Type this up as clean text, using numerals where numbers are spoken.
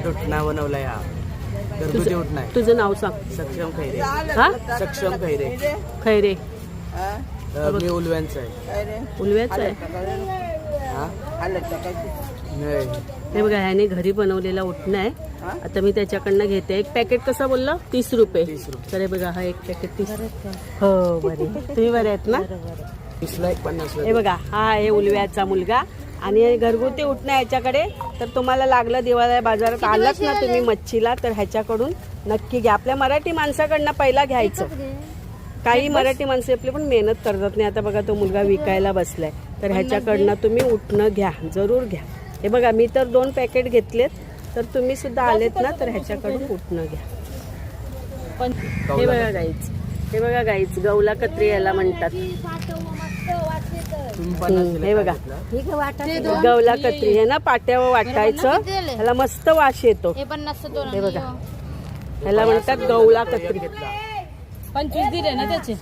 उठणा बनवलाय हा घरगुती उठणा आहे. तुझं नाव सांग. सक्षम खैरे. हा सक्षम खैरे. खैरे. मी उलव्यांचा आहे. उलव्याचं आहे. हा नाही. हे बघा ह्याने घरी बनवलेला उठणं आहे. आता मी त्याच्याकडनं घेते. एक पॅकेट कसं बोललं 30 रुपये. 30 रुपये. तर हे बघा हा एक पॅकेट 30. हो बरे तुम्ही बरे आहेत ना. 30ला एक 50. हे बघा हा आहे उलव्याचा मुलगा आणि घरगुती उठणं ह्याच्याकडे. तर तुम्हाला लागलं दिवाळी बाजारात आलात ना तुम्ही मच्छीला तर ह्याच्याकडून नक्की घ्या. आपल्या मराठी माणसाकडनं पहिला घ्यायचं. काही मराठी माणसे आपली पण मेहनत करतात नाही. आता बघा तो मुलगा विकायला बसलाय तर ह्याच्याकडनं तुम्ही उठणं घ्या जरूर घ्या. हे बघा मी तर 2 पॅकेट घेतलेत. तर तुम्ही सुद्धा आलेत ना तर ह्याच्याकडून उठणं घ्या. पण हे बघा गाईच. हे बघा गाईच गवला कत्री याला म्हणतात. हे बघा गवला कत्री आहे ना पाट्यावर वाटायचं. ह्याला मस्त वास येतो. हे बघा ह्याला म्हणतात गवला कत्री. 25 दिले ना त्याचे.